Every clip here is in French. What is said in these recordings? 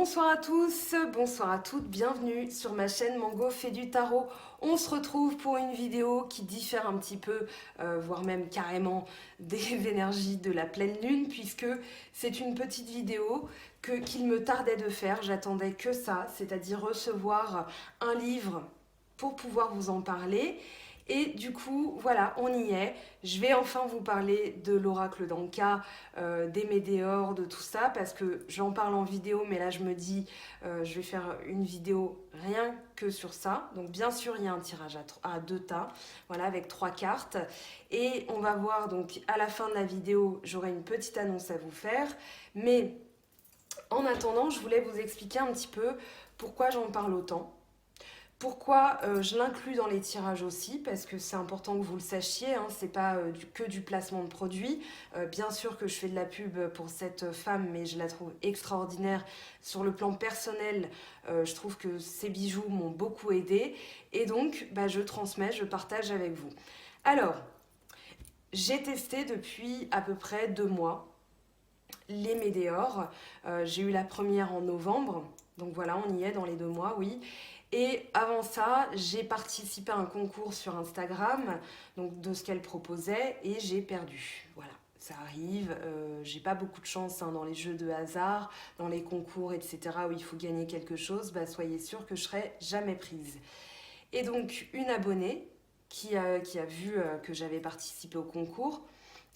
Bonsoir à tous, bonsoir à toutes, bienvenue sur ma chaîne Mango fait du tarot. On se retrouve pour une vidéo qui diffère un petit peu, voire même carrément des énergies de la pleine lune, puisque c'est une petite vidéo qu'il me tardait de faire. J'attendais que ça, c'est-à-dire recevoir un livre pour pouvoir vous en parler. Et du coup, voilà, on y est. Je vais enfin vous parler de l'oracle d'Anka, des météores, de tout ça, parce que j'en parle en vidéo, mais là je me dis, je vais faire une vidéo rien que sur ça. Donc bien sûr, il y a un tirage à deux tas, voilà, avec 3 cartes. Et on va voir, donc à la fin de la vidéo, j'aurai une petite annonce à vous faire. Mais en attendant, je voulais vous expliquer un petit peu pourquoi j'en parle autant. Pourquoi je l'inclus dans les tirages aussi, parce que c'est important que vous le sachiez, hein, c'est pas que du placement de produits. Bien sûr que je fais de la pub pour cette femme, mais je la trouve extraordinaire. Sur le plan personnel, je trouve que ces bijoux m'ont beaucoup aidé. Et donc, je transmets, je partage avec vous. Alors, j'ai testé depuis à peu près 2 mois les météores. J'ai eu la première en novembre, donc voilà, on y est dans les 2 mois, oui. Et avant ça, j'ai participé à un concours sur Instagram, donc de ce qu'elle proposait, et j'ai perdu. Voilà, ça arrive. J'ai pas beaucoup de chance dans les jeux de hasard, dans les concours, etc., où il faut gagner quelque chose. Soyez sûr que je serai jamais prise. Et donc, une abonnée qui a vu que j'avais participé au concours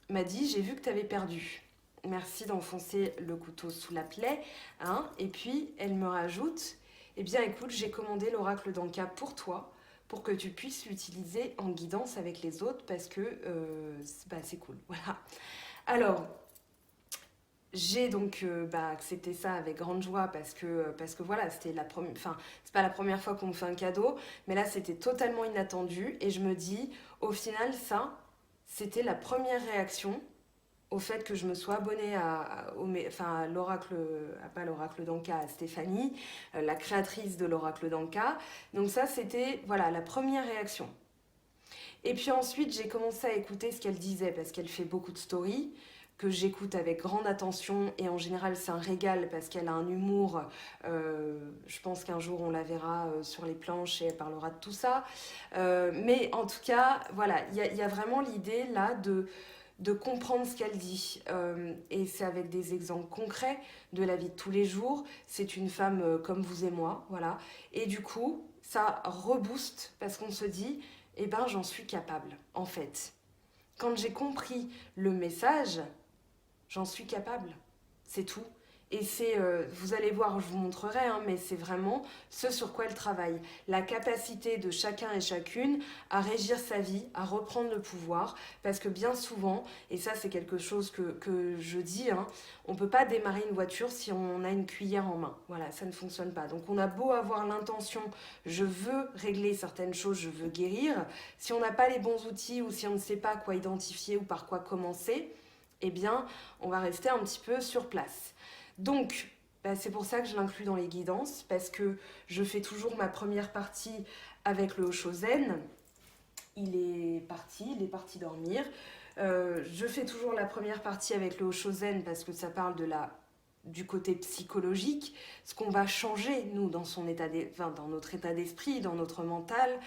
m'a dit: j'ai vu que tu avais perdu. Merci d'enfoncer le couteau sous la plaie. Hein. Et puis, elle me rajoute: eh bien, écoute, j'ai commandé l'oracle d'Anka pour toi, pour que tu puisses l'utiliser en guidance avec les autres, parce que c'est cool. Voilà. Alors, j'ai donc accepté ça avec grande joie parce que voilà, c'était la première, enfin, c'est pas la première fois qu'on me fait un cadeau, mais là, c'était totalement inattendu. Et je me dis, au final, ça, c'était la première réaction au fait que je me sois abonnée à l'oracle, pas l'oracle d'Anka, à Stéphanie, la créatrice de l'oracle d'Anka. Donc ça, c'était voilà la première réaction. Et puis ensuite, j'ai commencé à écouter ce qu'elle disait, parce qu'elle fait beaucoup de stories, que j'écoute avec grande attention, et en général, c'est un régal, parce qu'elle a un humour. Je pense qu'un jour, on la verra sur les planches, et elle parlera de tout ça. Mais en tout cas, voilà, il y a vraiment l'idée là de comprendre ce qu'elle dit. Et c'est avec des exemples concrets de la vie de tous les jours. C'est une femme comme vous et moi, voilà. Et du coup, ça rebooste parce qu'on se dit, eh ben, j'en suis capable, en fait. Quand j'ai compris le message, j'en suis capable. C'est tout. Et c'est, vous allez voir, je vous montrerai, hein, mais c'est vraiment ce sur quoi elle travaille. La capacité de chacun et chacune à régir sa vie, à reprendre le pouvoir. Parce que bien souvent, et ça c'est quelque chose que je dis, hein, on ne peut pas démarrer une voiture si on a une cuillère en main. Voilà, ça ne fonctionne pas. Donc on a beau avoir l'intention, je veux régler certaines choses, je veux guérir. Si on n'a pas les bons outils ou si on ne sait pas quoi identifier ou par quoi commencer, eh bien, on va rester un petit peu sur place. Donc, c'est pour ça que je l'inclus dans les guidances, parce que je fais toujours ma première partie avec le Oshozen. Il est parti dormir. Je fais toujours la première partie avec le Oshozen parce que ça parle du côté psychologique, ce qu'on va changer, nous, dans notre état d'esprit, dans notre mental,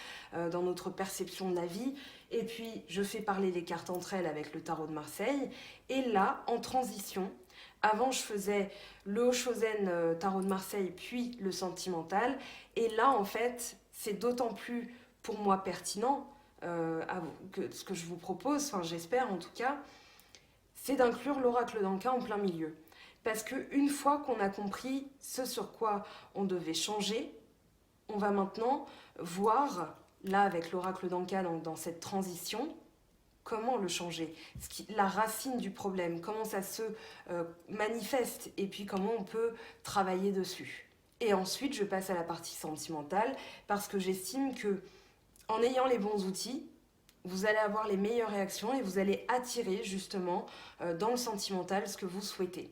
dans notre perception de la vie. Et puis, je fais parler les cartes entre elles avec le tarot de Marseille. Et là, en transition, avant, je faisais le Oshozen tarot de Marseille, puis le sentimental. Et là, en fait, c'est d'autant plus, pour moi, pertinent que ce que je vous propose, enfin j'espère en tout cas, c'est d'inclure l'oracle d'Anka en plein milieu. Parce qu'une fois qu'on a compris ce sur quoi on devait changer, on va maintenant voir, là avec l'oracle d'Anka dans cette transition, comment le changer, la racine du problème, comment ça se manifeste et puis comment on peut travailler dessus. Et ensuite, je passe à la partie sentimentale parce que j'estime que en ayant les bons outils, vous allez avoir les meilleures réactions et vous allez attirer justement dans le sentimental ce que vous souhaitez.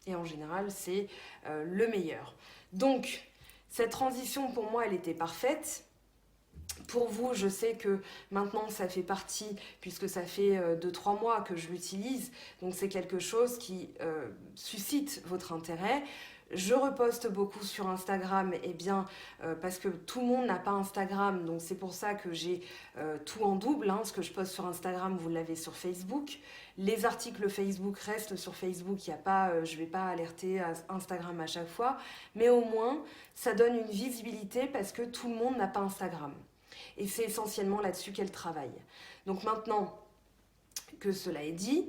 Et en général, c'est le meilleur. Donc, cette transition, pour moi, elle était parfaite. Pour vous, je sais que maintenant ça fait partie, puisque ça fait 2-3 mois que je l'utilise, donc c'est quelque chose qui suscite votre intérêt. Je reposte beaucoup sur Instagram, eh bien, parce que tout le monde n'a pas Instagram, donc c'est pour ça que j'ai tout en double, hein. Ce que je poste sur Instagram, vous l'avez sur Facebook. Les articles Facebook restent sur Facebook, il y a pas, je ne vais pas alerter à Instagram à chaque fois, mais au moins, ça donne une visibilité parce que tout le monde n'a pas Instagram. Et c'est essentiellement là-dessus qu'elle travaille. Donc maintenant que cela est dit,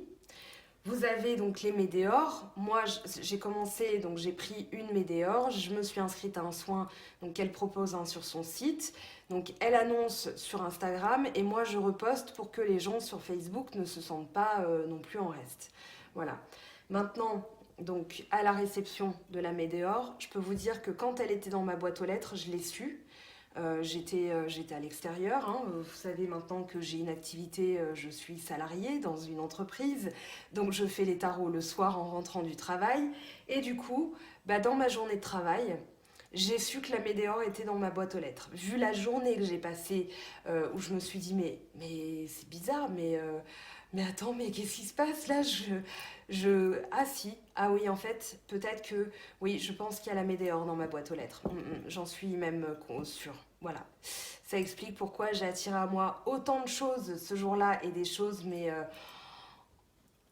vous avez donc les météores. Moi, j'ai commencé, donc j'ai pris une météore. Je me suis inscrite à un soin qu'elle propose sur son site. Donc elle annonce sur Instagram et moi je reposte pour que les gens sur Facebook ne se sentent pas non plus en reste. Voilà. Maintenant, donc à la réception de la météore, je peux vous dire que quand elle était dans ma boîte aux lettres, je l'ai su. J'étais à l'extérieur, hein. Vous savez maintenant que j'ai une activité, je suis salariée dans une entreprise, donc je fais les tarots le soir en rentrant du travail. Et du coup, dans ma journée de travail, j'ai su que la météore était dans ma boîte aux lettres. Vu la journée que j'ai passée, où je me suis dit, mais c'est bizarre, mais attends, mais qu'est-ce qui se passe là? Ah si, ah oui, en fait, peut-être que, oui, je pense qu'il y a la météore dans ma boîte aux lettres. J'en suis même sûre. Voilà. Ça explique pourquoi j'ai attiré à moi autant de choses ce jour-là et des choses, mais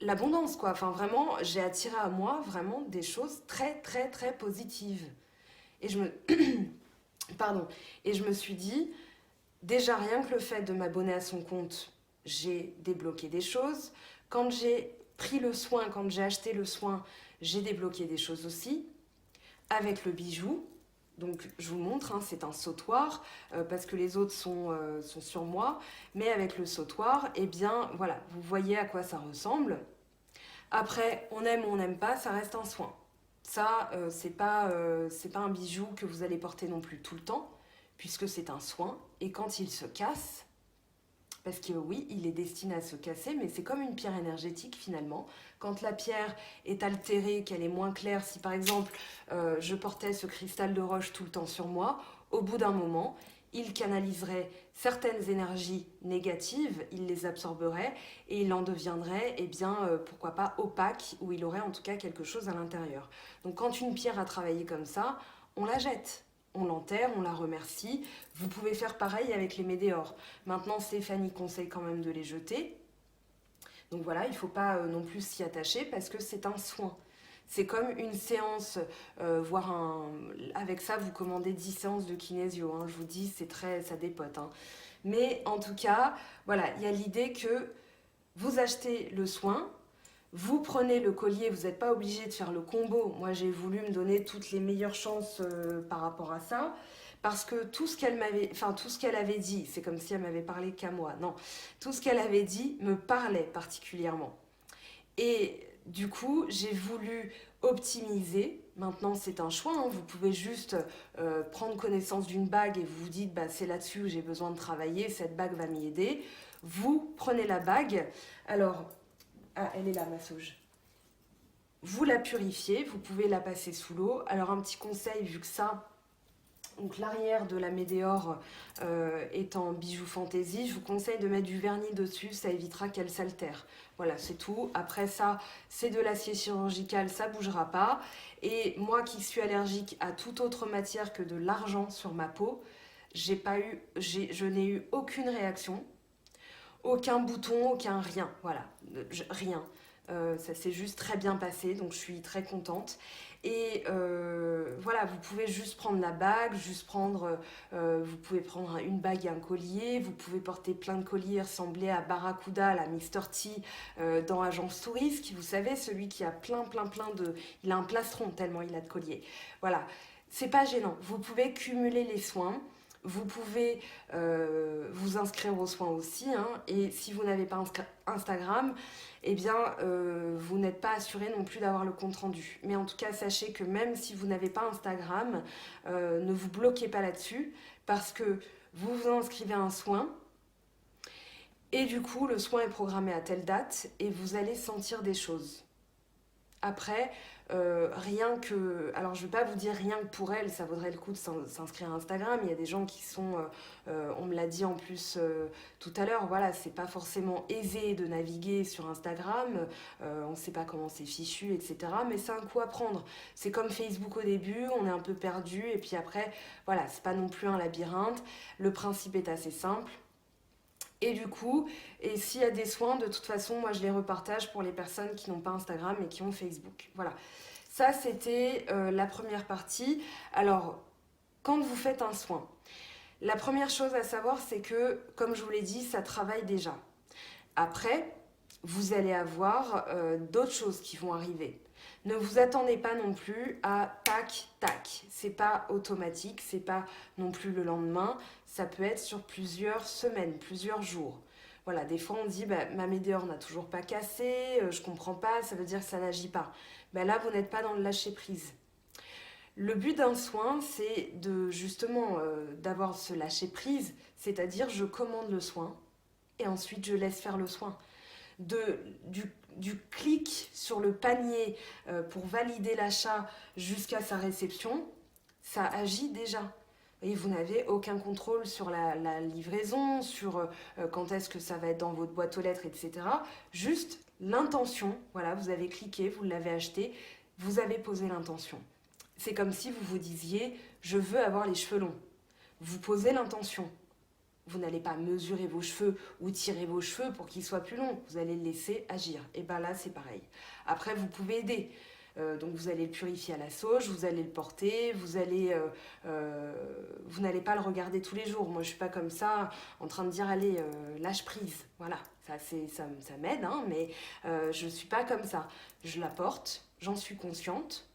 l'abondance, quoi. Enfin, vraiment, j'ai attiré à moi vraiment des choses très, très, très positives. Et Pardon. Et je me suis dit, déjà rien que le fait de m'abonner à son compte, j'ai débloqué des choses. Quand j'ai pris le soin, quand j'ai acheté le soin, j'ai débloqué des choses aussi. Avec le bijou, donc je vous montre, hein, c'est un sautoir, parce que les autres sont sur moi. Mais avec le sautoir, eh bien voilà, vous voyez à quoi ça ressemble. Après, on aime ou on n'aime pas, ça reste un soin. Ça, c'est pas un bijou que vous allez porter non plus tout le temps, puisque c'est un soin. Et quand il se casse, parce que oui, il est destiné à se casser, mais c'est comme une pierre énergétique finalement. Quand la pierre est altérée, qu'elle est moins claire, si par exemple je portais ce cristal de roche tout le temps sur moi, au bout d'un moment, il canaliserait certaines énergies négatives, il les absorberait et il en deviendrait, eh bien, pourquoi pas opaque, ou il aurait en tout cas quelque chose à l'intérieur. Donc quand une pierre a travaillé comme ça, on la jette. On l'enterre, on la remercie. Vous pouvez faire pareil avec les météores. Maintenant, Stéphanie conseille quand même de les jeter. Donc voilà, il ne faut pas non plus s'y attacher parce que c'est un soin. C'est comme une séance, avec ça, vous commandez 10 séances de kinésio. Hein. Je vous dis, ça dépote. Hein. Mais en tout cas, voilà, il y a l'idée que vous achetez le soin, vous prenez le collier, vous n'êtes pas obligé de faire le combo. Moi, j'ai voulu me donner toutes les meilleures chances par rapport à ça. Parce que tout ce qu'elle avait dit, c'est comme si elle m'avait parlé qu'à moi. Non, tout ce qu'elle avait dit me parlait particulièrement. Et du coup, j'ai voulu optimiser. Maintenant, c'est un choix. Hein. Vous pouvez juste prendre connaissance d'une bague et vous vous dites, c'est là-dessus que j'ai besoin de travailler. Cette bague va m'y aider. Vous prenez la bague. Alors, elle est là, ma sauge. Vous la purifiez, vous pouvez la passer sous l'eau. Alors un petit conseil, vu que ça, donc l'arrière de la météore est en bijou fantaisie, je vous conseille de mettre du vernis dessus, ça évitera qu'elle s'altère. Voilà, c'est tout. Après ça, c'est de l'acier chirurgical, ça ne bougera pas. Et moi qui suis allergique à toute autre matière que de l'argent sur ma peau, je n'ai eu aucune réaction. Aucun bouton, aucun rien, voilà, rien. Ça s'est juste très bien passé, donc je suis très contente. Et voilà, vous pouvez juste prendre la bague, vous pouvez prendre une bague et un collier, vous pouvez porter plein de colliers ressemblés à Barracuda, la Mr. T dans Agence Touriste, vous savez, celui qui a plein de... Il a un plastron tellement il a de colliers. Voilà, c'est pas gênant, vous pouvez cumuler les soins. Vous pouvez vous inscrire aux soins aussi, hein, et si vous n'avez pas Instagram, eh bien, vous n'êtes pas assuré non plus d'avoir le compte-rendu. Mais en tout cas, sachez que même si vous n'avez pas Instagram, ne vous bloquez pas là-dessus, parce que vous vous inscrivez à un soin, et du coup, le soin est programmé à telle date, et vous allez sentir des choses. Après, rien que... Alors, je ne vais pas vous dire rien que pour elle, ça vaudrait le coup de s'inscrire à Instagram. Il y a des gens qui sont... on me l'a dit en plus tout à l'heure, voilà, c'est pas forcément aisé de naviguer sur Instagram. On ne sait pas comment c'est fichu, etc. Mais c'est un coup à prendre. C'est comme Facebook au début, on est un peu perdu. Et puis après, voilà, c'est pas non plus un labyrinthe. Le principe est assez simple. Et du coup, et s'il y a des soins, de toute façon, moi je les repartage pour les personnes qui n'ont pas Instagram et qui ont Facebook. Voilà. Ça, c'était la première partie. Alors, quand vous faites un soin, la première chose à savoir, c'est que, comme je vous l'ai dit, ça travaille déjà. Après, vous allez avoir d'autres choses qui vont arriver. Ne vous attendez pas non plus à tac, tac. C'est pas automatique, c'est pas non plus le lendemain. Ça peut être sur plusieurs semaines, plusieurs jours. Voilà, des fois on dit bah, ma météore n'a toujours pas cassé, je comprends pas, ça veut dire que ça n'agit pas. Bah, là, vous n'êtes pas dans le lâcher prise. Le but d'un soin, c'est de justement d'avoir ce lâcher prise, c'est-à-dire je commande le soin et ensuite je laisse faire le soin. Du clic sur le panier pour valider l'achat jusqu'à sa réception, ça agit déjà. Et vous n'avez aucun contrôle sur la livraison, sur quand est-ce que ça va être dans votre boîte aux lettres, etc. Juste l'intention, voilà, vous avez cliqué, vous l'avez acheté, vous avez posé l'intention. C'est comme si vous vous disiez « je veux avoir les cheveux longs ». Vous posez l'intention. Vous n'allez pas mesurer vos cheveux ou tirer vos cheveux pour qu'ils soient plus longs. Vous allez le laisser agir. Et bien là, c'est pareil. Après, vous pouvez aider. Donc vous allez le purifier à la sauge, vous allez le porter, vous n'allez pas le regarder tous les jours. Moi, je suis pas comme ça, en train de dire allez, lâche prise. Voilà, ça m'aide, hein, mais je suis pas comme ça. Je la porte, j'en suis consciente.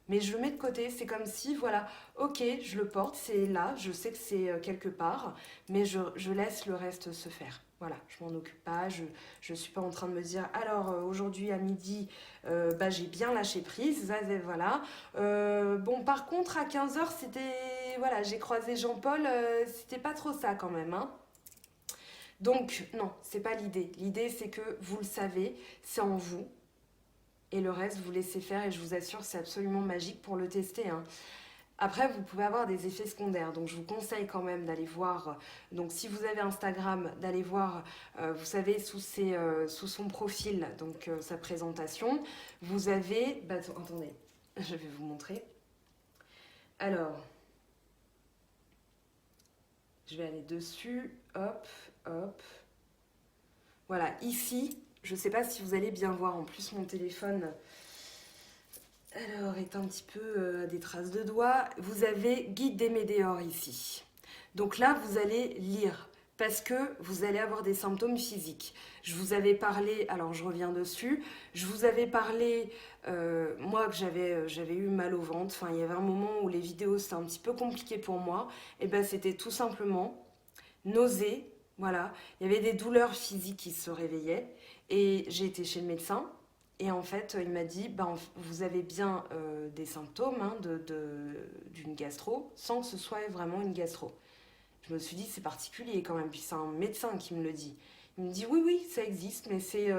Mais je le mets de côté, c'est comme si, voilà, ok, je le porte, c'est là, je sais que c'est quelque part, mais je laisse le reste se faire. Voilà, je m'en occupe pas, je ne suis pas en train de me dire, alors aujourd'hui à midi, bah, j'ai bien lâché prise, voilà. Bon, par contre, à 15h, c'était, voilà, j'ai croisé Jean-Paul, c'était pas trop ça quand même, hein. Donc, non, c'est pas l'idée. L'idée, c'est que vous le savez, c'est en vous. Et le reste, vous laissez faire et je vous assure, c'est absolument magique pour le tester, hein. Après, vous pouvez avoir des effets secondaires, donc je vous conseille quand même d'aller voir. Donc, si vous avez Instagram, d'aller voir, vous savez, sous son profil, donc sa présentation, vous avez. Bah, attendez, je vais vous montrer. Alors, je vais aller dessus, hop, hop. Voilà, ici, je ne sais pas si vous allez bien voir, en plus mon téléphone alors est un petit peu des traces de doigts. Vous avez guide des météores ici. Donc là, vous allez lire parce que vous allez avoir des symptômes physiques. Je vous avais parlé, alors je reviens dessus, je vous avais parlé, moi que j'avais eu mal au ventre, enfin il y avait un moment où les vidéos c'était un petit peu compliqué pour moi, et ben c'était tout simplement nausée, voilà, il y avait des douleurs physiques qui se réveillaient, et j'ai été chez le médecin, et en fait il m'a dit, ben, vous avez bien des symptômes hein, d'une gastro, sans que ce soit vraiment une gastro. Je me suis dit, c'est particulier quand même, puis c'est un médecin qui me le dit. Il me dit, oui, oui, ça existe, mais c'est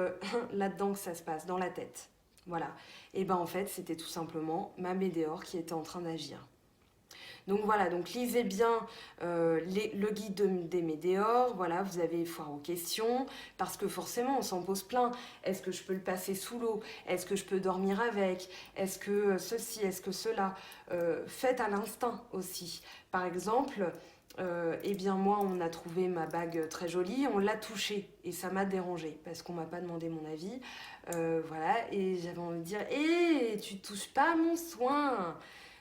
là-dedans que ça se passe, dans la tête. Voilà. Et ben en fait, c'était tout simplement ma météore qui était en train d'agir. Donc voilà, donc lisez bien le guide des météores, voilà, vous avez foire aux questions, parce que forcément on s'en pose plein. Est-ce que je peux le passer sous l'eau? Est-ce que je peux dormir avec? Est-ce que ceci? Est-ce que cela? Faites à l'instinct aussi. Par exemple, eh bien moi on a trouvé ma bague très jolie, on l'a touchée et ça m'a dérangée parce qu'on m'a pas demandé mon avis. Voilà, et j'avais envie de dire, hé, tu touches pas à mon soin.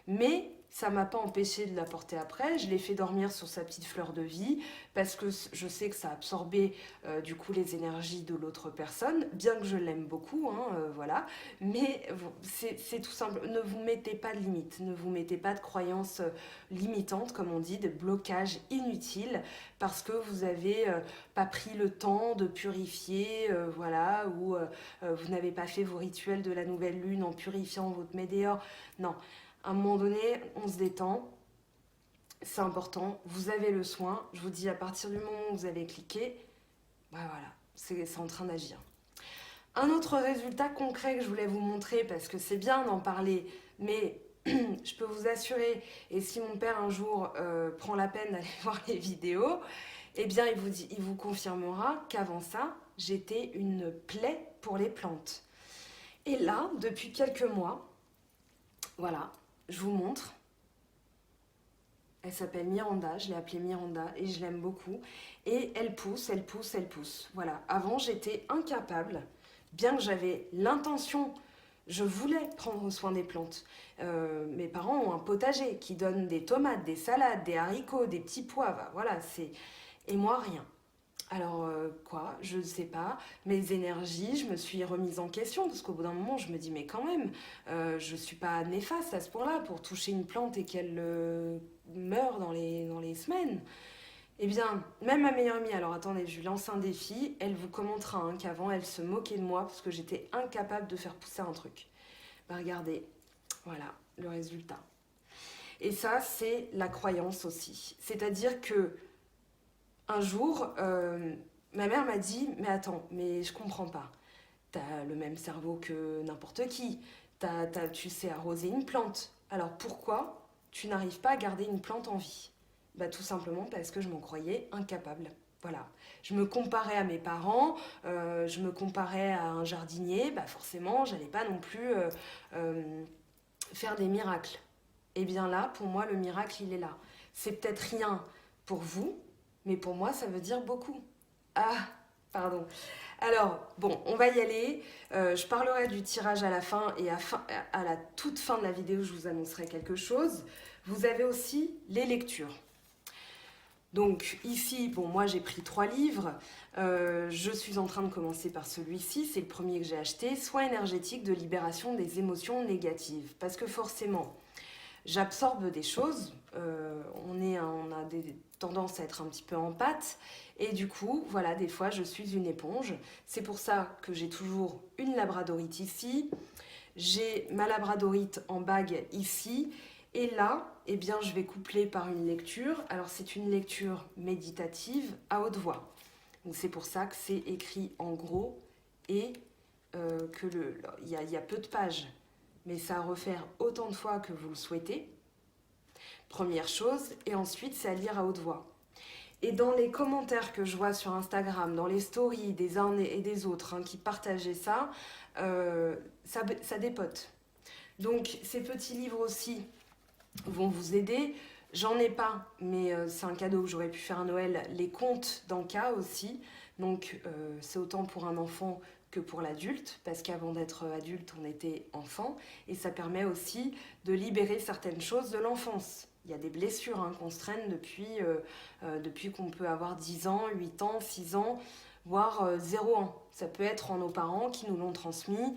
Mais ça m'a pas empêché de la porter après. Je l'ai fait dormir sur sa petite fleur de vie parce que je sais que ça a absorbé du coup les énergies de l'autre personne, bien que je l'aime beaucoup, hein, voilà. Mais c'est tout simple. Ne vous mettez pas de limites, ne vous mettez pas de croyances limitantes, comme on dit, de blocages inutiles parce que vous avez pas pris le temps de purifier, voilà, ou vous n'avez pas fait vos rituels de la nouvelle lune en purifiant votre météore. Non. À un moment donné, on se détend, c'est important, vous avez le soin, je vous dis à partir du moment où vous avez cliqué, bah voilà, c'est en train d'agir. Un autre résultat concret que je voulais vous montrer, parce que c'est bien d'en parler, mais je peux vous assurer, et si mon père un jour prend la peine d'aller voir les vidéos, eh bien il vous confirmera qu'avant ça, j'étais une plaie pour les plantes. Et là, depuis quelques mois, voilà, je vous montre. Elle s'appelle Miranda, je l'ai appelée Miranda et je l'aime beaucoup. Et elle pousse, elle pousse, elle pousse. Voilà, avant j'étais incapable, bien que j'avais l'intention, je voulais prendre soin des plantes. Mes parents ont un potager qui donne des tomates, des salades, des haricots, des petits pois, voilà, c'est... Et moi, rien. Alors, quoi? Je ne sais pas. Mes énergies, je me suis remise en question parce qu'au bout d'un moment, je me dis, mais quand même, je ne suis pas néfaste à ce point-là pour toucher une plante et qu'elle meure dans les semaines. Eh bien, même ma meilleure amie, alors attendez, je lui lance un défi, elle vous commentera hein, qu'avant, elle se moquait de moi parce que j'étais incapable de faire pousser un truc. Bah, regardez, voilà le résultat. Et ça, c'est la croyance aussi. C'est-à-dire que un jour, ma mère m'a dit, mais attends, mais je comprends pas. T'as le même cerveau que n'importe qui. Tu sais arroser une plante. Alors pourquoi tu n'arrives pas à garder une plante en vie? Bah tout simplement parce que je m'en croyais incapable. Voilà. Je me comparais à mes parents, je me comparais à un jardinier, bah forcément, j'allais pas non plus faire des miracles. Et bien là, pour moi, le miracle, il est là. C'est peut-être rien pour vous, mais pour moi, ça veut dire beaucoup. Ah, pardon. Alors, bon, on va y aller. Je parlerai du tirage à la fin et à la toute fin de la vidéo, je vous annoncerai quelque chose. Vous avez aussi les lectures. Donc ici, bon, moi j'ai pris 3 livres. Je suis en train de commencer par celui-ci. C'est le premier que j'ai acheté. Soins énergétiques de libération des émotions négatives. Parce que forcément, j'absorbe des choses, on a des tendances à être un petit peu en pâte et du coup, voilà, des fois je suis une éponge. C'est pour ça que j'ai toujours une labradorite ici, j'ai ma labradorite en bague ici et là, eh bien, je vais coupler par une lecture. Alors c'est une lecture méditative à haute voix. Donc c'est pour ça que c'est écrit en gros et il y a peu de pages, mais ça à refaire autant de fois que vous le souhaitez. Première chose, et ensuite c'est à lire à haute voix. Et dans les commentaires que je vois sur Instagram, dans les stories des uns et des autres hein, qui partageaient ça, ça dépote. Donc ces petits livres aussi vont vous aider. J'en ai pas, mais c'est un cadeau que j'aurais pu faire à Noël. Les contes d'Anka aussi. Donc c'est autant pour un enfant que pour l'adulte, parce qu'avant d'être adulte, on était enfant. Et ça permet aussi de libérer certaines choses de l'enfance. Il y a des blessures hein, qu'on se traîne depuis qu'on peut avoir 10 ans, 8 ans, 6 ans, voire 0 ans. Ça peut être en nos parents qui nous l'ont transmis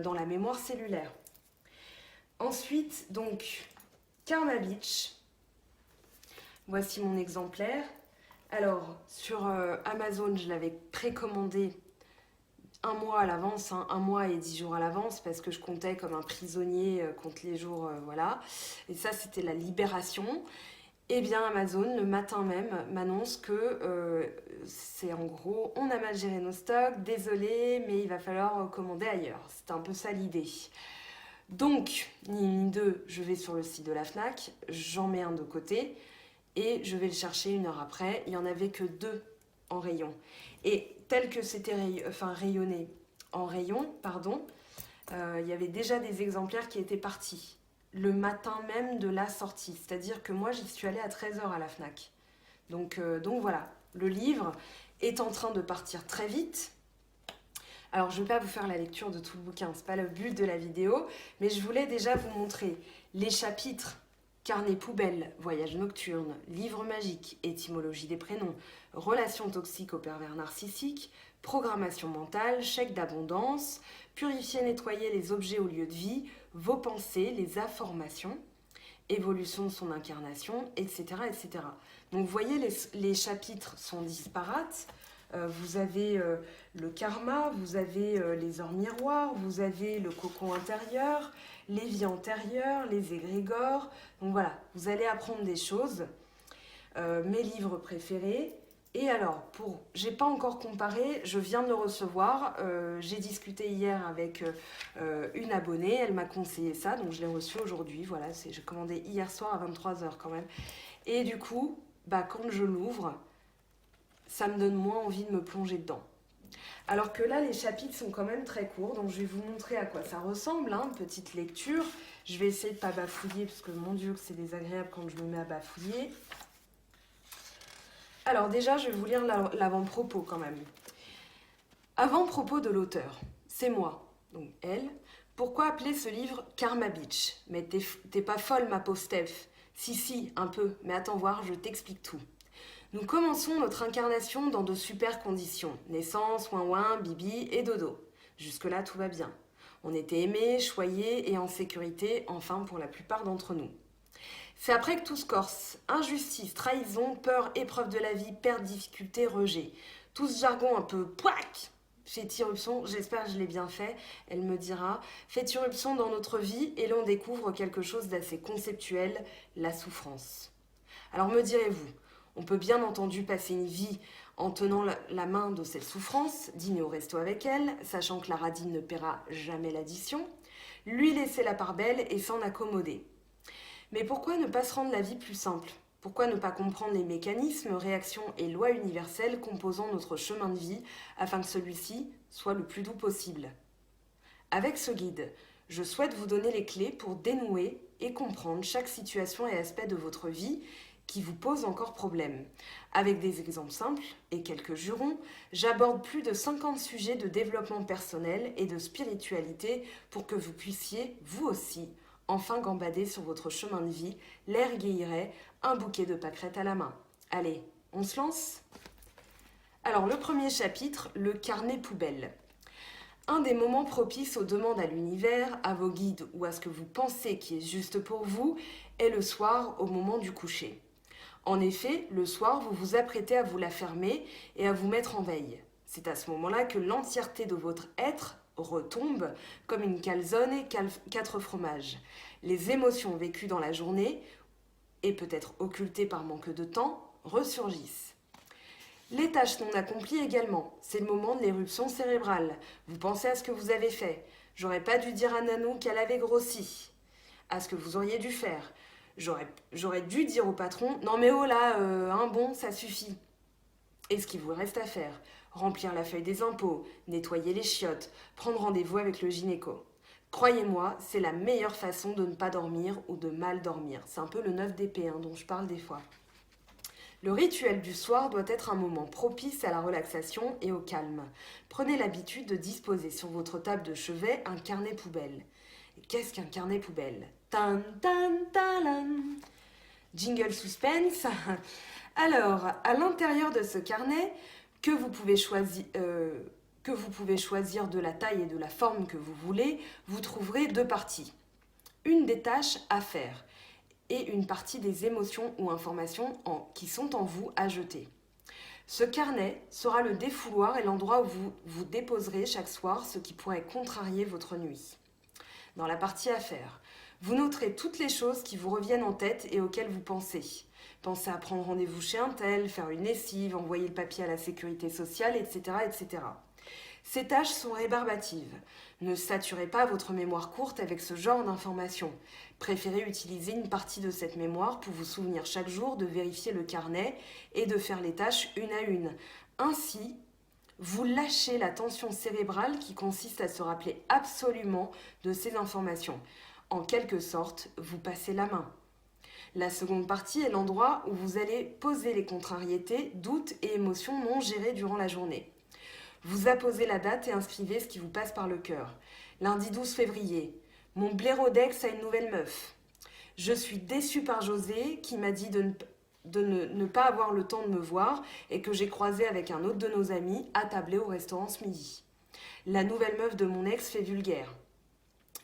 dans la mémoire cellulaire. Ensuite, donc, Karma Beach. Voici mon exemplaire. Alors, sur Amazon, je l'avais précommandé un mois à l'avance, hein, 1 mois et 10 jours à l'avance, parce que je comptais comme un prisonnier, compte les jours, voilà. Et ça, c'était la libération. Eh bien, Amazon, le matin même, m'annonce que c'est en gros, on a mal géré nos stocks, désolé, mais il va falloir commander ailleurs. C'est un peu ça l'idée. Donc, ni une ni deux, je vais sur le site de la Fnac, j'en mets un de côté et je vais le chercher 1 heure après. Il n'y en avait que 2 en rayon. Et tel que c'était rayonné en rayon, il y avait déjà des exemplaires qui étaient partis le matin même de la sortie. C'est-à-dire que moi, j'y suis allée à 13 h à la Fnac. Donc voilà, le livre est en train de partir très vite. Alors, je ne vais pas vous faire la lecture de tout le bouquin, ce n'est pas le but de la vidéo, mais je voulais déjà vous montrer les chapitres carnet poubelle, voyage nocturne, livre magique, étymologie des prénoms, relations toxiques au pervers narcissique, programmation mentale, chèque d'abondance, purifier, nettoyer les objets au lieu de vie, vos pensées, les informations, évolution de son incarnation, etc. etc. Donc vous voyez, les chapitres sont disparates. Vous avez le karma, vous avez les ors miroirs, vous avez le cocon intérieur, les vies antérieures, les égrégores. Donc voilà, vous allez apprendre des choses. Mes livres préférés Et alors, j'ai pas encore comparé, je viens de le recevoir. J'ai discuté hier avec une abonnée, elle m'a conseillé ça, donc je l'ai reçu aujourd'hui. Voilà, j'ai commandé hier soir à 23h quand même. Et du coup, quand je l'ouvre, ça me donne moins envie de me plonger dedans. Alors que là, les chapitres sont quand même très courts, donc je vais vous montrer à quoi ça ressemble, hein, petite lecture. Je vais essayer de ne pas bafouiller, parce que mon Dieu, que c'est désagréable quand je me mets à bafouiller. Alors déjà, je vais vous lire l'avant-propos quand même. Avant-propos de l'auteur, c'est moi, donc elle. Pourquoi appeler ce livre Karma Beach? Mais t'es pas folle, ma pauvre Steph. Si, un peu, mais attends voir, je t'explique tout. Nous commençons notre incarnation dans de super conditions. Naissance, ouin-ouin, bibi et dodo. Jusque-là, tout va bien. On était aimés, choyés et en sécurité, enfin pour la plupart d'entre nous. C'est après que tout se corse. Injustice, trahison, peur, épreuve de la vie, perte, difficulté, rejet. Tout ce jargon un peu pouac fait irruption, j'espère que je l'ai bien fait, elle me dira, fait irruption dans notre vie et l'on découvre quelque chose d'assez conceptuel, la souffrance. Alors me direz-vous, on peut bien entendu passer une vie en tenant la main de cette souffrance, dîner au resto avec elle, sachant que la radine ne paiera jamais l'addition, lui laisser la part belle et s'en accommoder. Mais pourquoi ne pas se rendre la vie plus simple? Pourquoi ne pas comprendre les mécanismes, réactions et lois universelles composant notre chemin de vie afin que celui-ci soit le plus doux possible? Avec ce guide, je souhaite vous donner les clés pour dénouer et comprendre chaque situation et aspect de votre vie qui vous pose encore problème. Avec des exemples simples et quelques jurons, j'aborde plus de 50 sujets de développement personnel et de spiritualité pour que vous puissiez, vous aussi, enfin gambader sur votre chemin de vie, l'air guéirait, un bouquet de pâquerettes à la main. Allez, on se lance? Alors, le premier chapitre, le carnet poubelle. Un des moments propices aux demandes à l'univers, à vos guides ou à ce que vous pensez qui est juste pour vous, est le soir au moment du coucher. En effet, le soir, vous vous apprêtez à vous la fermer et à vous mettre en veille. C'est à ce moment-là que l'entièreté de votre être retombe comme une calzone et 4 fromages. Les émotions vécues dans la journée, et peut-être occultées par manque de temps, ressurgissent. Les tâches non accomplies également, c'est le moment de l'éruption cérébrale. Vous pensez à ce que vous avez fait. J'aurais pas dû dire à Nanou qu'elle avait grossi. À ce que vous auriez dû faire. J'aurais dû dire au patron, non mais oh là, un bon, ça suffit. Et ce qu'il vous reste à faire, remplir la feuille des impôts, nettoyer les chiottes, prendre rendez-vous avec le gynéco. Croyez-moi, c'est la meilleure façon de ne pas dormir ou de mal dormir. C'est un peu le 9 d'épée dont je parle des fois. Le rituel du soir doit être un moment propice à la relaxation et au calme. Prenez l'habitude de disposer sur votre table de chevet un carnet poubelle. Et qu'est-ce qu'un carnet poubelle? Tan tan talan. Jingle suspense. Alors, à l'intérieur de ce carnet, que vous pouvez choisir de la taille et de la forme que vous voulez, vous trouverez 2 parties. Une des tâches à faire et une partie des émotions ou informations qui sont en vous à jeter. Ce carnet sera le défouloir et l'endroit où vous déposerez chaque soir ce qui pourrait contrarier votre nuit. Dans la partie à faire, vous noterez toutes les choses qui vous reviennent en tête et auxquelles vous pensez. Pensez à prendre rendez-vous chez un tel, faire une lessive, envoyer le papier à la sécurité sociale, etc., etc. Ces tâches sont rébarbatives. Ne saturez pas votre mémoire courte avec ce genre d'informations. Préférez utiliser une partie de cette mémoire pour vous souvenir chaque jour de vérifier le carnet et de faire les tâches une à une. Ainsi, vous lâchez la tension cérébrale qui consiste à se rappeler absolument de ces informations. En quelque sorte, vous passez la main. La seconde partie est l'endroit où vous allez poser les contrariétés, doutes et émotions non gérées durant la journée. Vous apposez la date et inscrivez ce qui vous passe par le cœur. Lundi 12 février. Mon blaireaudex a une nouvelle meuf. Je suis déçue par José qui m'a dit de ne pas avoir le temps de me voir et que j'ai croisé avec un autre de nos amis attablé au restaurant ce midi. La nouvelle meuf de mon ex fait vulgaire.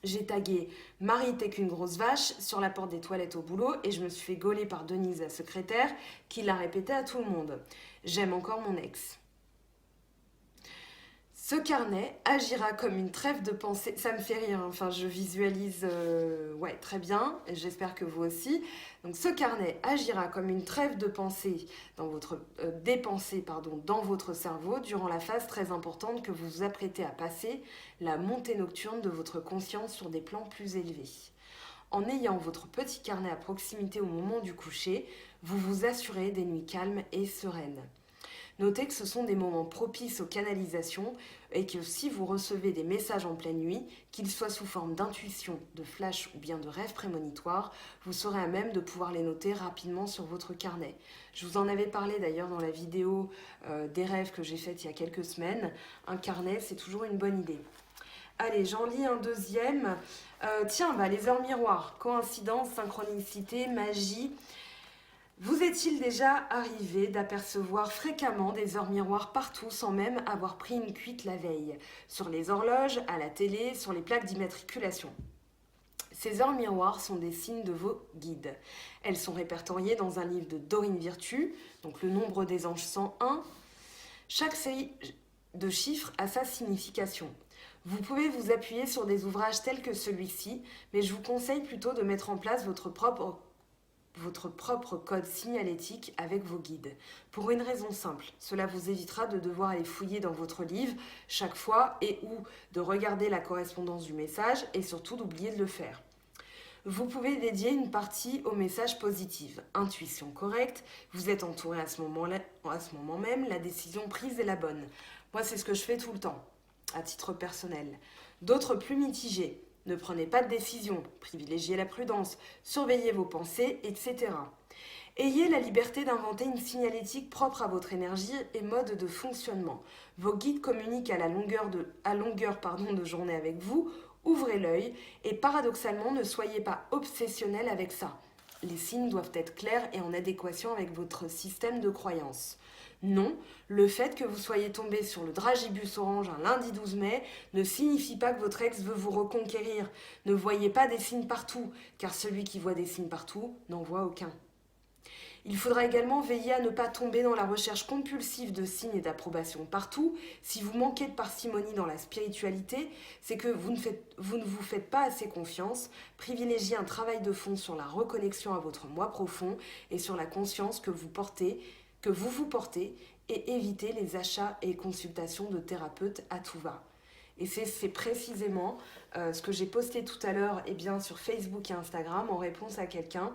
J'ai tagué « Marie, t'es qu'une grosse vache » sur la porte des toilettes au boulot et je me suis fait gauler par Denise, la secrétaire, qui l'a répété à tout le monde. J'aime encore mon ex. Ce carnet agira comme une trêve de pensée. Ça me fait rire, hein. Enfin, je visualise ouais, très bien, et j'espère que vous aussi. Donc, ce carnet agira comme une trêve de pensée dans votre, des pensées pardon, dans votre cerveau durant la phase très importante que vous vous apprêtez à passer, la montée nocturne de votre conscience sur des plans plus élevés. En ayant votre petit carnet à proximité au moment du coucher, vous vous assurez des nuits calmes et sereines. Notez que ce sont des moments propices aux canalisations et que si vous recevez des messages en pleine nuit, qu'ils soient sous forme d'intuition, de flash ou bien de rêve prémonitoire, vous serez à même de pouvoir les noter rapidement sur votre carnet. Je vous en avais parlé d'ailleurs dans la vidéo des rêves que j'ai faite il y a quelques semaines. Un carnet, c'est toujours une bonne idée. Allez, j'en lis un deuxième. Tiens, les heures miroirs, coïncidence, synchronicité, magie. Vous est-il déjà arrivé d'apercevoir fréquemment des heures miroirs partout sans même avoir pris une cuite la veille? Sur les horloges, à la télé, sur les plaques d'immatriculation. Ces heures miroirs sont des signes de vos guides. Elles sont répertoriées dans un livre de Dorine Virtue, donc le nombre des anges 101. Chaque série de chiffres a sa signification. Vous pouvez vous appuyer sur des ouvrages tels que celui-ci, mais je vous conseille plutôt de mettre en place votre propre code signalétique avec vos guides. Pour une raison simple, cela vous évitera de devoir aller fouiller dans votre livre chaque fois et ou de regarder la correspondance du message et surtout d'oublier de le faire. Vous pouvez dédier une partie aux messages positifs. Intuition correcte, vous êtes entouré à ce moment même, la décision prise est la bonne. Moi, c'est ce que je fais tout le temps, à titre personnel. D'autres plus mitigés. Ne prenez pas de décision, privilégiez la prudence, surveillez vos pensées, etc. Ayez la liberté d'inventer une signalétique propre à votre énergie et mode de fonctionnement. Vos guides communiquent à longueur de journée avec vous, ouvrez l'œil et paradoxalement ne soyez pas obsessionnel avec ça. Les signes doivent être clairs et en adéquation avec votre système de croyance. Non, le fait que vous soyez tombé sur le dragibus orange un lundi 12 mai ne signifie pas que votre ex veut vous reconquérir. Ne voyez pas des signes partout, car celui qui voit des signes partout n'en voit aucun. Il faudra également veiller à ne pas tomber dans la recherche compulsive de signes et d'approbation partout. Si vous manquez de parcimonie dans la spiritualité, c'est que vous ne vous faites pas assez confiance. Privilégiez un travail de fond sur la reconnexion à votre moi profond et sur la conscience que vous vous portez et évitez les achats et consultations de thérapeutes à tout va. Et c'est précisément ce que j'ai posté tout à l'heure sur Facebook et Instagram en réponse à quelqu'un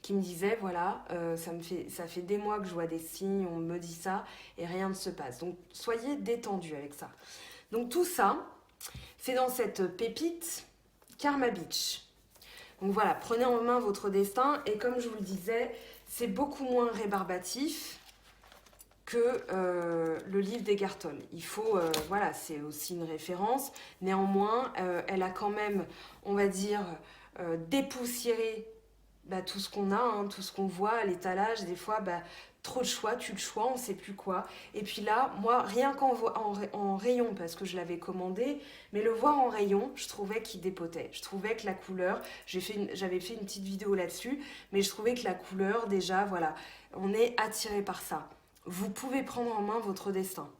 qui me disait, voilà, ça fait des mois que je vois des signes, on me dit ça, et rien ne se passe. Donc, soyez détendus avec ça. Donc, tout ça, c'est dans cette pépite Karma Beach. Donc, voilà, prenez en main votre destin, et comme je vous le disais, c'est beaucoup moins rébarbatif que le livre d'Eckhart Tolle. Il faut, voilà, c'est aussi une référence. Néanmoins, elle a quand même, on va dire, dépoussiéré tout ce qu'on a, hein, tout ce qu'on voit à l'étalage, des fois, trop de choix, tue le choix, on ne sait plus quoi. Et puis là, moi, rien en rayon, parce que je l'avais commandé, mais le voir en rayon, je trouvais qu'il dépotait. Je trouvais que la couleur, j'avais fait une petite vidéo là-dessus, mais je trouvais que la couleur, déjà, voilà, on est attiré par ça. Vous pouvez prendre en main votre destin.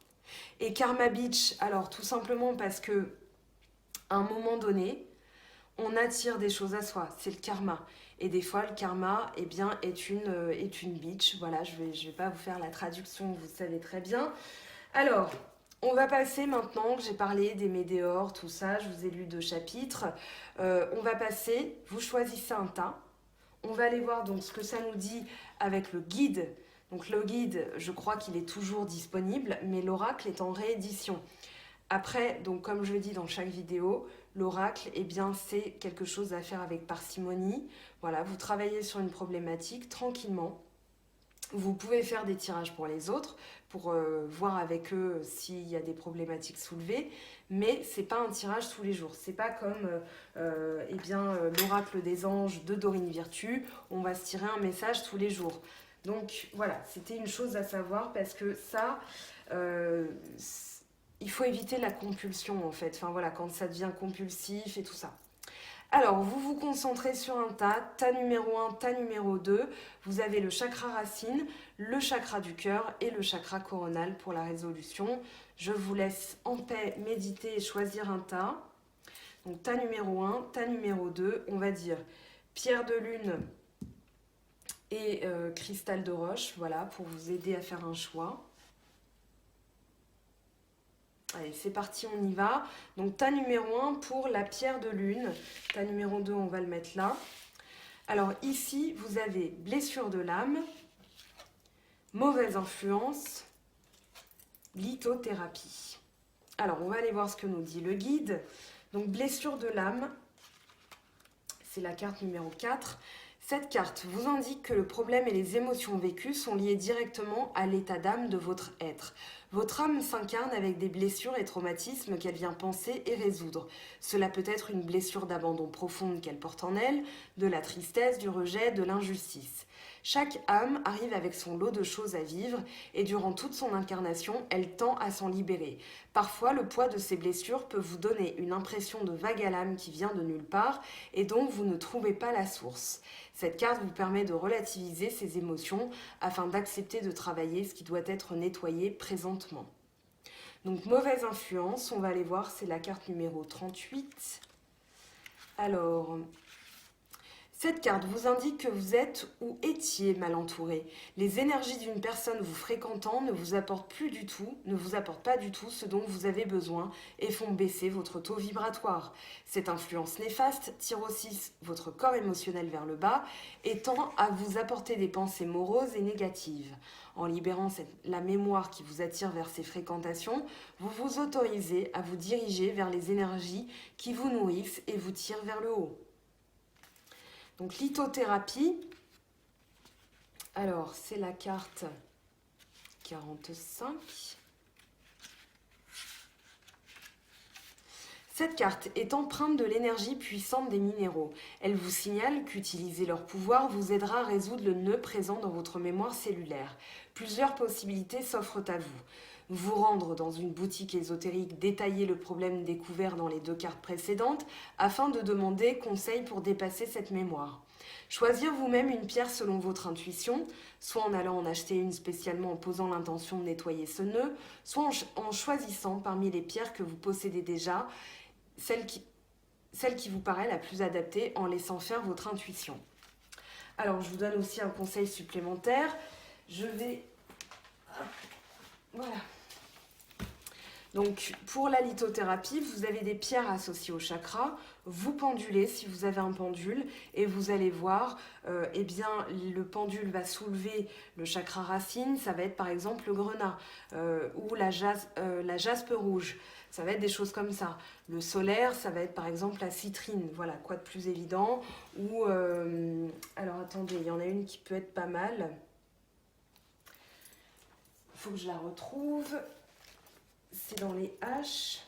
Et Karma Beach, alors tout simplement parce que, à un moment donné, on attire des choses à soi, c'est le karma. Et des fois, le karma est une bitch. Voilà, je vais pas vous faire la traduction, vous savez très bien. Alors, on va passer maintenant, que j'ai parlé des météores, tout ça, je vous ai lu 2 chapitres. On va passer, vous choisissez un tas. On va aller voir donc ce que ça nous dit avec le guide. Donc le guide, je crois qu'il est toujours disponible, mais l'oracle est en réédition. Après, donc comme je le dis dans chaque vidéo, l'oracle, c'est quelque chose à faire avec parcimonie. Voilà, vous travaillez sur une problématique tranquillement. Vous pouvez faire des tirages pour les autres, pour voir avec eux s'il y a des problématiques soulevées, mais c'est pas un tirage tous les jours. C'est pas comme l'oracle des anges de Dorine Virtue, on va se tirer un message tous les jours. Donc voilà, c'était une chose à savoir parce que ça... il faut éviter la compulsion en fait, enfin voilà, quand ça devient compulsif et tout ça. Alors, vous vous concentrez sur un tas, tas numéro 1, tas numéro 2. Vous avez le chakra racine, le chakra du cœur et le chakra coronal pour la résolution. Je vous laisse en paix méditer et choisir un tas. Donc, tas numéro 1, tas numéro 2, on va dire pierre de lune et cristal de roche, voilà, pour vous aider à faire un choix. Allez, c'est parti, on y va. Donc, tas numéro 1 pour la pierre de lune. Tas numéro 2, on va le mettre là. Alors, ici, vous avez blessure de l'âme, mauvaise influence, lithothérapie. Alors, on va aller voir ce que nous dit le guide. Donc, blessure de l'âme, c'est la carte numéro 4. Cette carte vous indique que le problème et les émotions vécues sont liés directement à l'état d'âme de votre être. Votre âme s'incarne avec des blessures et traumatismes qu'elle vient penser et résoudre. Cela peut être une blessure d'abandon profonde qu'elle porte en elle, de la tristesse, du rejet, de l'injustice. Chaque âme arrive avec son lot de choses à vivre et durant toute son incarnation, elle tend à s'en libérer. Parfois, le poids de ces blessures peut vous donner une impression de vague à l'âme qui vient de nulle part et dont vous ne trouvez pas la source. Cette carte vous permet de relativiser ces émotions afin d'accepter de travailler ce qui doit être nettoyé présentement. Donc, mauvaise influence, on va aller voir, c'est la carte numéro 38. Alors, cette carte vous indique que vous êtes ou étiez mal entouré. Les énergies d'une personne vous fréquentant ne vous apportent pas du tout ce dont vous avez besoin et font baisser votre taux vibratoire. Cette influence néfaste tire aussi votre corps émotionnel vers le bas et tend à vous apporter des pensées moroses et négatives. En libérant la mémoire qui vous attire vers ces fréquentations, vous vous autorisez à vous diriger vers les énergies qui vous nourrissent et vous tirent vers le haut. Donc, lithothérapie, alors c'est la carte 45. Cette carte est empreinte de l'énergie puissante des minéraux. Elle vous signale qu'utiliser leur pouvoir vous aidera à résoudre le nœud présent dans votre mémoire cellulaire. Plusieurs possibilités s'offrent à vous. Vous rendre dans une boutique ésotérique, détailler le problème découvert dans les 2 cartes précédentes afin de demander conseil pour dépasser cette mémoire. Choisir vous-même une pierre selon votre intuition, soit en allant en acheter une spécialement en posant l'intention de nettoyer ce nœud, soit en choisissant parmi les pierres que vous possédez déjà, celle qui vous paraît la plus adaptée en laissant faire votre intuition. Alors, je vous donne aussi un conseil supplémentaire. Voilà. Donc, pour la lithothérapie, vous avez des pierres associées au chakra. Vous pendulez si vous avez un pendule et vous allez voir, le pendule va soulever le chakra racine. Ça va être par exemple le grenat ou la jaspe rouge. Ça va être des choses comme ça. Le solaire, ça va être par exemple la citrine. Voilà, quoi de plus évident. Ou, alors attendez, il y en a une qui peut être pas mal. Il faut que je la retrouve. C'est dans les haches.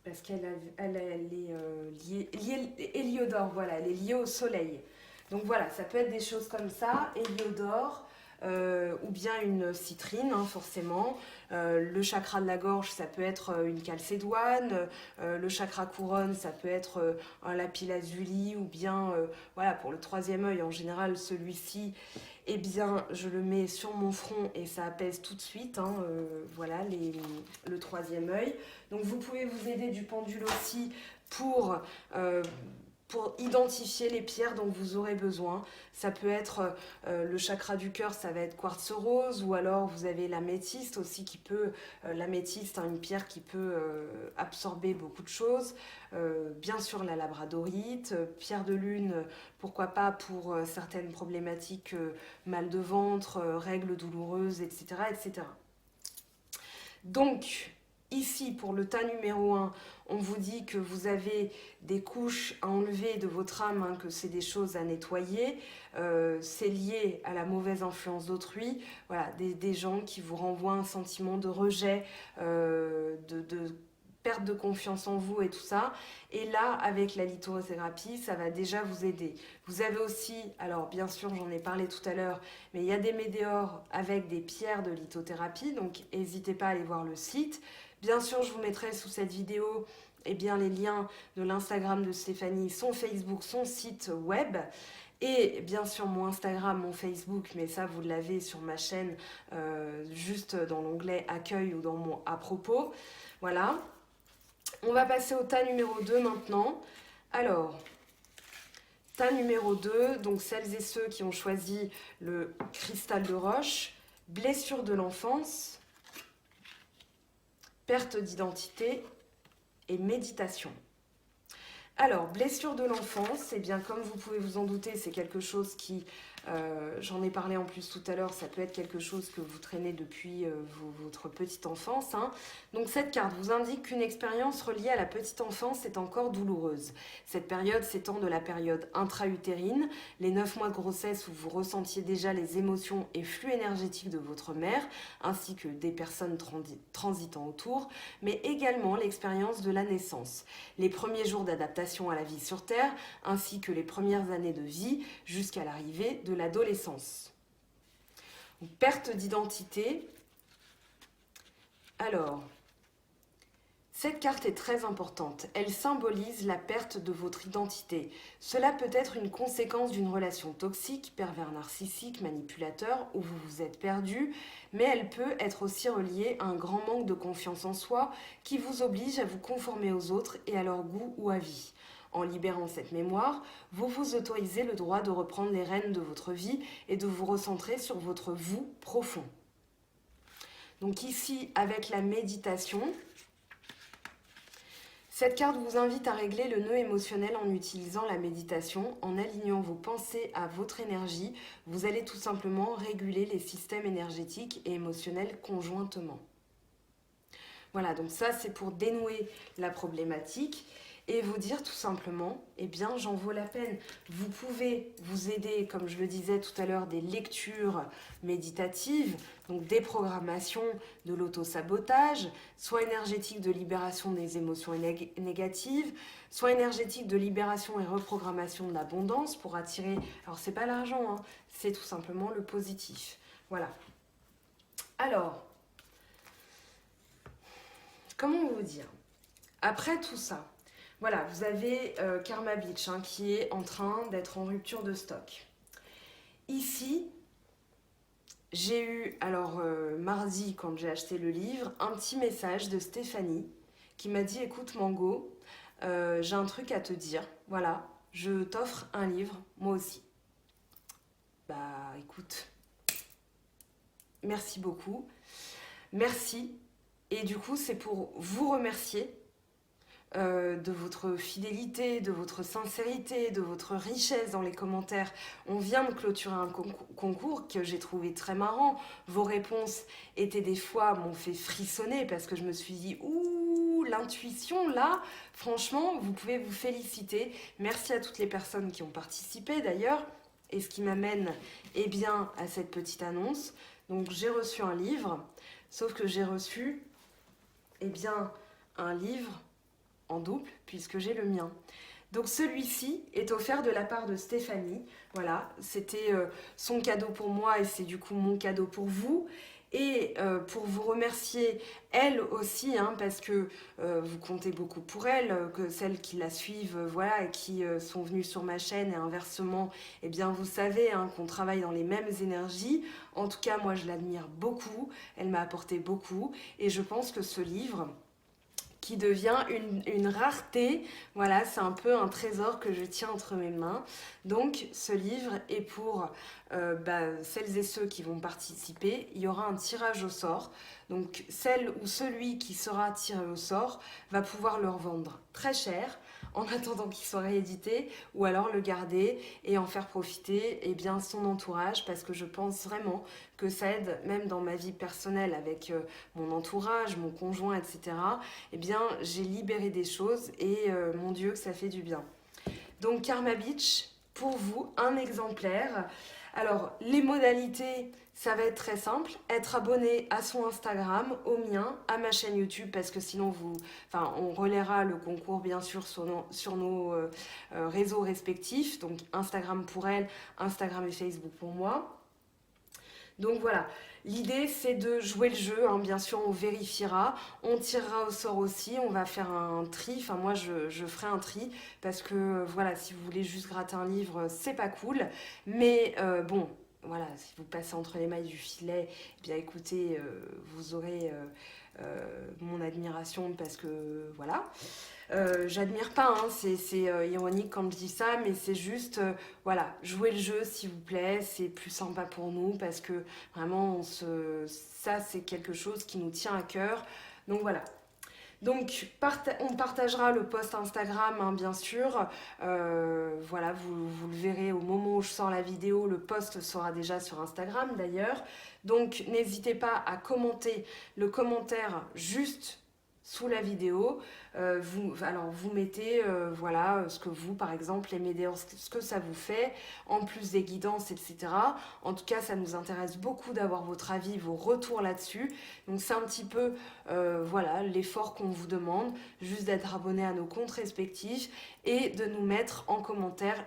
Parce qu'elle est liée Héliodore, voilà, elle est liée au soleil. Donc voilà, ça peut être des choses comme ça, Héliodore, ou bien une citrine, hein, forcément. Le chakra de la gorge, ça peut être une calcédoine. Le chakra couronne, ça peut être un lapis-lazuli, ou bien, voilà, pour le 3e œil, en général, celui-ci, eh bien, je le mets sur mon front et ça apaise tout de suite, hein, voilà, le 3e œil. Donc, vous pouvez vous aider du pendule aussi pour identifier les pierres dont vous aurez besoin. Ça peut être le chakra du cœur, ça va être quartz rose, ou alors vous avez l'améthyste aussi qui peut, l'améthyste, hein, une pierre qui peut absorber beaucoup de choses. Bien sûr la labradorite, pierre de lune, pourquoi pas pour certaines problématiques, mal de ventre, règles douloureuses, etc., etc. Donc, ici, pour le tas numéro 1, on vous dit que vous avez des couches à enlever de votre âme, hein, que c'est des choses à nettoyer. C'est lié à la mauvaise influence d'autrui. Voilà, des gens qui vous renvoient un sentiment de rejet, de perte de confiance en vous et tout ça. Et là, avec la lithothérapie, ça va déjà vous aider. Vous avez aussi, alors bien sûr, j'en ai parlé tout à l'heure, mais il y a des météores avec des pierres de lithothérapie, donc n'hésitez pas à aller voir le site. Bien sûr, je vous mettrai sous cette vidéo eh bien, les liens de l'Instagram de Stéphanie, son Facebook, son site web. Et bien sûr mon Instagram, mon Facebook, mais ça vous l'avez sur ma chaîne, juste dans l'onglet accueil ou dans mon à propos. Voilà. On va passer au tas numéro 2 maintenant. Alors, tas numéro 2, donc celles et ceux qui ont choisi le cristal de roche, blessure de l'enfance, perte d'identité et méditation. Alors, blessure de l'enfance, eh bien, comme vous pouvez vous en douter, c'est quelque chose qui, j'en ai parlé en plus tout à l'heure, ça peut être quelque chose que vous traînez depuis votre petite enfance. Hein. Donc, cette carte vous indique qu'une expérience reliée à la petite enfance est encore douloureuse. Cette période s'étend de la période intra-utérine, les 9 mois de grossesse où vous ressentiez déjà les émotions et flux énergétiques de votre mère, ainsi que des personnes transitant autour, mais également l'expérience de la naissance, les premiers jours d'adaptation à la vie sur Terre, ainsi que les premières années de vie jusqu'à l'arrivée de l'adolescence. Perte d'identité. Alors, cette carte est très importante. Elle symbolise la perte de votre identité. Cela peut être une conséquence d'une relation toxique, pervers narcissique, manipulateur, où vous vous êtes perdu, mais elle peut être aussi reliée à un grand manque de confiance en soi qui vous oblige à vous conformer aux autres et à leur goût ou avis. En libérant cette mémoire, vous vous autorisez le droit de reprendre les rênes de votre vie et de vous recentrer sur votre vous profond. Donc ici, avec la méditation, cette carte vous invite à régler le nœud émotionnel en utilisant la méditation, en alignant vos pensées à votre énergie. Vous allez tout simplement réguler les systèmes énergétiques et émotionnels conjointement. Voilà, donc ça c'est pour dénouer la problématique et vous dire tout simplement, eh bien j'en vaux la peine. Vous pouvez vous aider, comme je le disais tout à l'heure, des lectures méditatives, donc des programmations de l'auto-sabotage, soit énergétique de libération des émotions négatives, soit énergétique de libération et reprogrammation de l'abondance pour attirer, alors c'est pas l'argent, hein, c'est tout simplement le positif. Voilà. Alors, comment vous dire? Après tout ça, voilà, vous avez Karma Beach hein, qui est en train d'être en rupture de stock. Ici, j'ai eu, alors mardi quand j'ai acheté le livre, un petit message de Stéphanie qui m'a dit « Écoute Mango, j'ai un truc à te dire, voilà, je t'offre un livre, moi aussi. » Bah écoute, merci beaucoup, merci. Et du coup, c'est pour vous remercier de votre fidélité, de votre sincérité, de votre richesse dans les commentaires. On vient de clôturer un concours que j'ai trouvé très marrant. Vos réponses étaient des fois, m'ont fait frissonner parce que je me suis dit, ouh, l'intuition là, franchement, vous pouvez vous féliciter. Merci à toutes les personnes qui ont participé d'ailleurs. Et ce qui m'amène eh bien, à cette petite annonce. Donc j'ai reçu un livre, sauf que j'ai reçu eh bien, un livre en double puisque j'ai le mien. Donc celui-ci est offert de la part de Stéphanie. Voilà, c'était son cadeau pour moi et c'est du coup mon cadeau pour vous. Et pour vous remercier, elle aussi, hein, parce que vous comptez beaucoup pour elle, que celles qui la suivent, voilà, et qui sont venues sur ma chaîne et inversement, eh bien vous savez hein, qu'on travaille dans les mêmes énergies. En tout cas, moi je l'admire beaucoup, elle m'a apporté beaucoup et je pense que ce livre qui devient une rareté. Voilà, c'est un peu un trésor que je tiens entre mes mains. Donc, ce livre est pour celles et ceux qui vont participer. Il y aura un tirage au sort. Donc, celle ou celui qui sera tiré au sort va pouvoir le revendre très cher en attendant qu'il soit réédité ou alors le garder et en faire profiter eh bien, son entourage parce que je pense vraiment que ça aide même dans ma vie personnelle avec mon entourage, mon conjoint, etc. Eh bien, j'ai libéré des choses et mon Dieu que ça fait du bien. Donc Karma Beach, pour vous, un exemplaire. Alors, les modalités, ça va être très simple. Être abonné à son Instagram, au mien, à ma chaîne YouTube, parce que sinon, on relaiera le concours, bien sûr, sur nos réseaux respectifs. Donc, Instagram pour elle, Instagram et Facebook pour moi. Donc voilà, l'idée c'est de jouer le jeu, hein. Bien sûr on vérifiera, on tirera au sort aussi, on va faire un tri, enfin moi je ferai un tri parce que voilà, si vous voulez juste gratter un livre, c'est pas cool, mais bon, voilà, si vous passez entre les mailles du filet, eh bien écoutez, vous aurez mon admiration parce que voilà. J'admire pas, hein, c'est ironique quand je dis ça, mais c'est juste, voilà, jouer le jeu s'il vous plaît, c'est plus sympa pour nous parce que vraiment, ça c'est quelque chose qui nous tient à cœur. Donc voilà. Donc on partagera le post Instagram, hein, bien sûr. Voilà, vous le verrez au moment où je sors la vidéo, le post sera déjà sur Instagram d'ailleurs. Donc n'hésitez pas à commenter le commentaire juste sous la vidéo. Alors vous mettez voilà, ce que vous par exemple aimez d'ailleurs, ce que ça vous fait, en plus des guidances, etc. En tout cas, ça nous intéresse beaucoup d'avoir votre avis, vos retours là-dessus. Donc c'est un petit peu voilà, l'effort qu'on vous demande, juste d'être abonné à nos comptes respectifs et de nous mettre en commentaire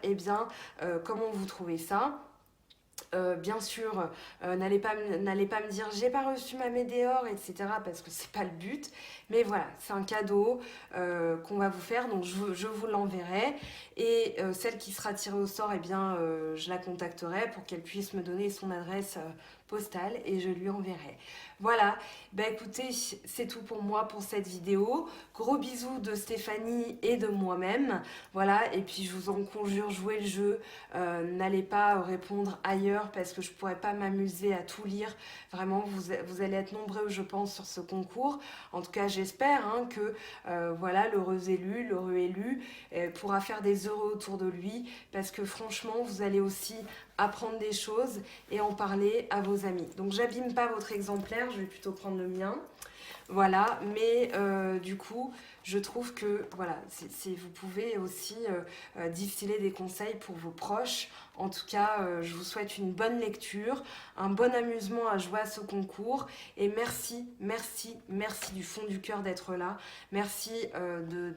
comment vous trouvez ça. Bien sûr, n'allez pas me dire j'ai pas reçu ma météore, etc. parce que c'est pas le but. Mais voilà, c'est un cadeau qu'on va vous faire, donc je vous l'enverrai. Et celle qui sera tirée au sort, je la contacterai pour qu'elle puisse me donner son adresse postale et je lui enverrai. Voilà, bah écoutez, c'est tout pour moi pour cette vidéo. Gros bisous de Stéphanie et de moi-même. Voilà, et puis je vous en conjure, jouez le jeu. N'allez pas répondre ailleurs parce que je pourrais pas m'amuser à tout lire. Vraiment, vous allez être nombreux, je pense, sur ce concours. En tout cas, j'espère hein, que voilà, l'heureux élu pourra faire des heureux autour de lui parce que franchement, vous allez aussi apprendre des choses et en parler à vos amis. Donc, j'abîme pas votre exemplaire, je vais plutôt prendre le mien. Voilà, mais du coup, je trouve que voilà, vous pouvez aussi distiller des conseils pour vos proches. En tout cas, je vous souhaite une bonne lecture, un bon amusement à jouer à ce concours. Et merci, merci, merci du fond du cœur d'être là. Merci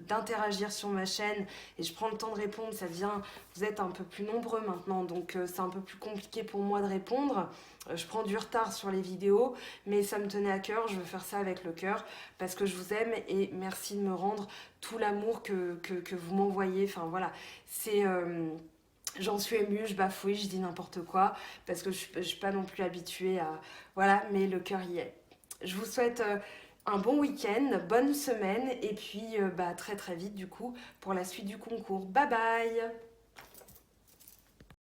d'interagir sur ma chaîne. Et je prends le temps de répondre, vous êtes un peu plus nombreux maintenant, donc c'est un peu plus compliqué pour moi de répondre. Je prends du retard sur les vidéos, mais ça me tenait à cœur, je veux faire ça avec le cœur, parce que je vous aime et merci de me rendre tout l'amour que vous m'envoyez. Enfin voilà, j'en suis émue, je bafouille, je dis n'importe quoi, parce que je ne suis pas non plus habituée à... Voilà, mais le cœur y est. Je vous souhaite un bon week-end, bonne semaine, et puis très très vite du coup pour la suite du concours. Bye bye!